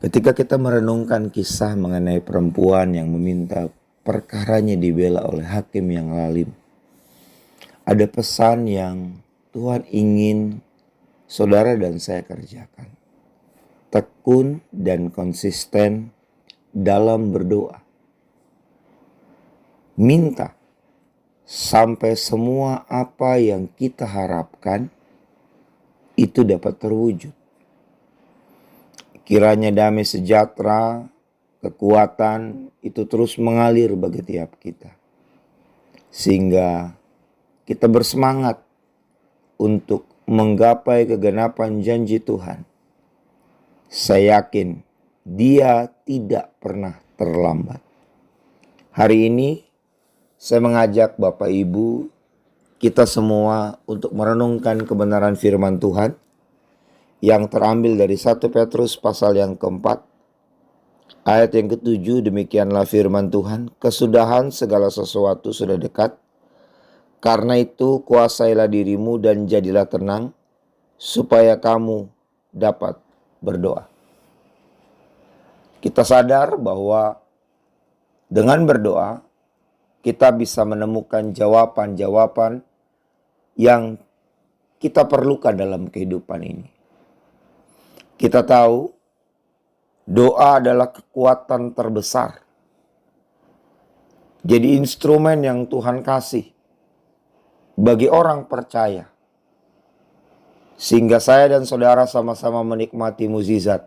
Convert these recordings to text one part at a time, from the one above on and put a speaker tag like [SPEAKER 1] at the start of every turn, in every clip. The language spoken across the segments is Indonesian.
[SPEAKER 1] Ketika kita merenungkan kisah mengenai perempuan yang meminta perkaranya dibela oleh hakim yang lalim, ada pesan yang Tuhan ingin saudara dan saya kerjakan. Tekun dan konsisten dalam berdoa. Minta sampai semua apa yang kita harapkan itu dapat terwujud. Kiranya damai sejahtera, kekuatan itu terus mengalir bagi tiap kita. Sehingga kita bersemangat untuk menggapai kegenapan janji Tuhan. Saya yakin Dia tidak pernah terlambat. Hari ini saya mengajak Bapak Ibu, kita semua untuk merenungkan kebenaran firman Tuhan yang terambil dari 1 Petrus pasal yang keempat, ayat yang ke-7. Demikianlah firman Tuhan, kesudahan segala sesuatu sudah dekat. Karena itu kuasailah dirimu dan jadilah tenang, supaya kamu dapat berdoa. Kita sadar bahwa dengan berdoa, kita bisa menemukan jawaban-jawaban yang kita perlukan dalam kehidupan ini. Kita tahu doa adalah kekuatan terbesar. Jadi instrumen yang Tuhan kasih bagi orang percaya. Sehingga saya dan saudara sama-sama menikmati mukjizat.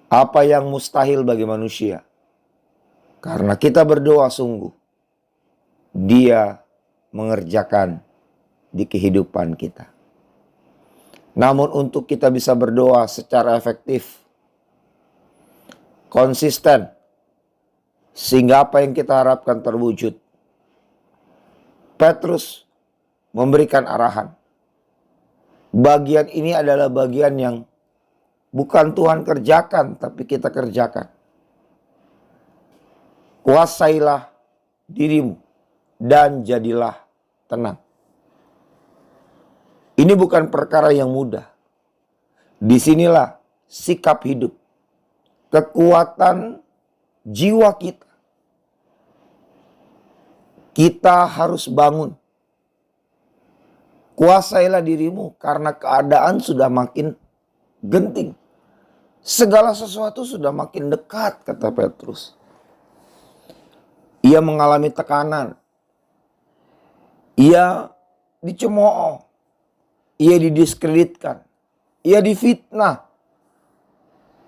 [SPEAKER 1] Apa yang mustahil bagi manusia. Karena kita berdoa sungguh, Dia mengerjakan di kehidupan kita. Namun untuk kita bisa berdoa secara efektif, konsisten, sehingga apa yang kita harapkan terwujud, Petrus memberikan arahan. Bagian ini adalah bagian yang bukan Tuhan kerjakan, tapi kita kerjakan. Kuasailah dirimu dan jadilah tenang. Ini bukan perkara yang mudah. Disinilah sikap hidup, kekuatan jiwa kita. Kita harus bangun. Kuasailah dirimu karena keadaan sudah makin genting. Segala sesuatu sudah makin dekat, kata Petrus. Ia mengalami tekanan. Ia dicemooh. Ia didiskreditkan. Ia difitnah.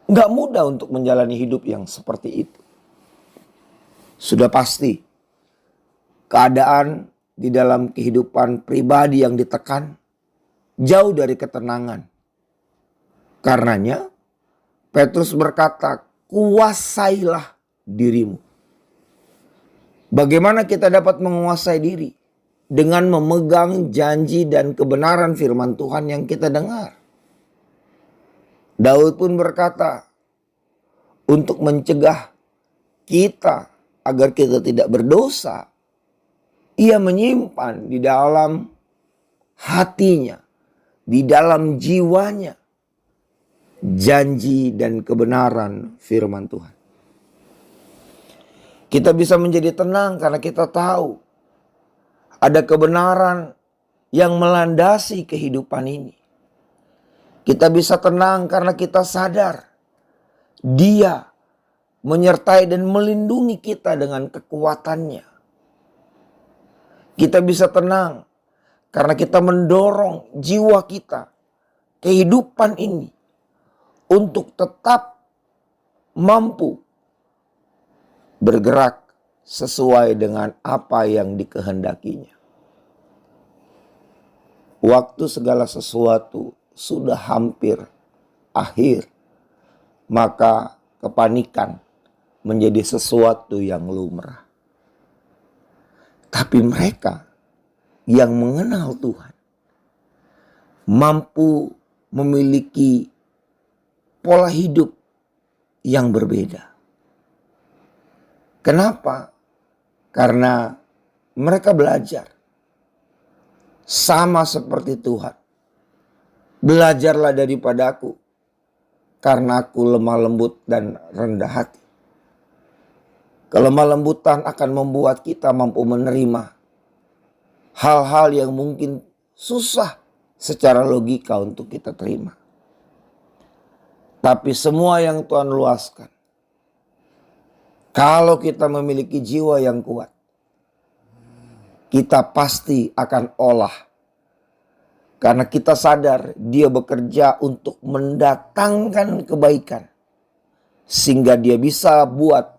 [SPEAKER 1] Nggak mudah untuk menjalani hidup yang seperti itu. Sudah pasti keadaan di dalam kehidupan pribadi yang ditekan jauh dari ketenangan. Karenanya Petrus berkata, kuasailah dirimu. Bagaimana kita dapat menguasai diri? Dengan memegang janji dan kebenaran firman Tuhan yang kita dengar. Daud pun berkata, untuk mencegah kita agar kita tidak berdosa, ia menyimpan di dalam hatinya, di dalam jiwanya, janji dan kebenaran firman Tuhan. Kita bisa menjadi tenang karena kita tahu ada kebenaran yang melandasi kehidupan ini. Kita bisa tenang karena kita sadar Dia menyertai dan melindungi kita dengan kekuatannya. Kita bisa tenang karena kita mendorong jiwa kita, kehidupan ini untuk tetap mampu bergerak sesuai dengan apa yang dikehendakinya. Waktu segala sesuatu sudah hampir akhir, maka kepanikan menjadi sesuatu yang lumrah. Tapi mereka yang mengenal Tuhan mampu memiliki pola hidup yang berbeda. Kenapa? Karena mereka belajar sama seperti Tuhan. Belajarlah daripadaku karena aku lemah lembut dan rendah hati. Kelemah lembutan akan membuat kita mampu menerima hal-hal yang mungkin susah secara logika untuk kita terima. Tapi semua yang Tuhan luaskan, kalau kita memiliki jiwa yang kuat, kita pasti akan olah. Karena kita sadar dia bekerja untuk mendatangkan kebaikan. Sehingga dia bisa buat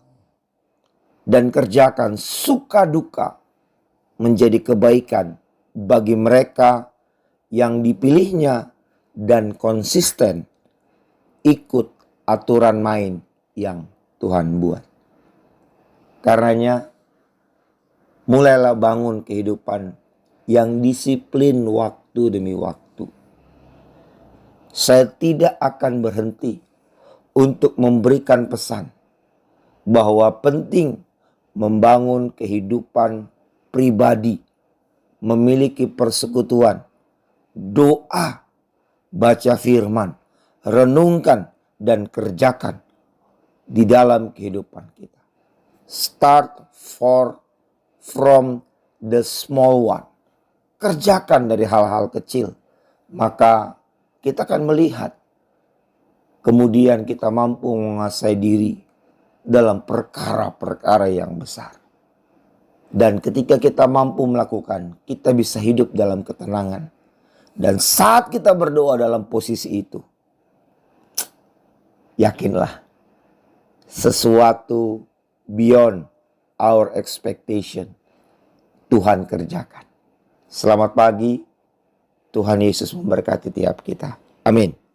[SPEAKER 1] dan kerjakan suka duka menjadi kebaikan bagi mereka yang dipilihnya dan konsisten ikut aturan main yang Tuhan buat. Karenanya mulailah bangun kehidupan yang disiplin waktu demi waktu. Saya tidak akan berhenti untuk memberikan pesan bahwa penting membangun kehidupan pribadi, memiliki persekutuan, doa, baca firman, renungkan dan kerjakan di dalam kehidupan kita. Start from the small one. Kerjakan dari hal-hal kecil. Maka kita akan melihat. Kemudian kita mampu menguasai diri dalam perkara-perkara yang besar. Dan ketika kita mampu melakukan, kita bisa hidup dalam ketenangan. Dan saat kita berdoa dalam posisi itu, yakinlah sesuatu beyond our expectation Tuhan kerjakan. Selamat pagi, Tuhan Yesus memberkati tiap kita. Amin.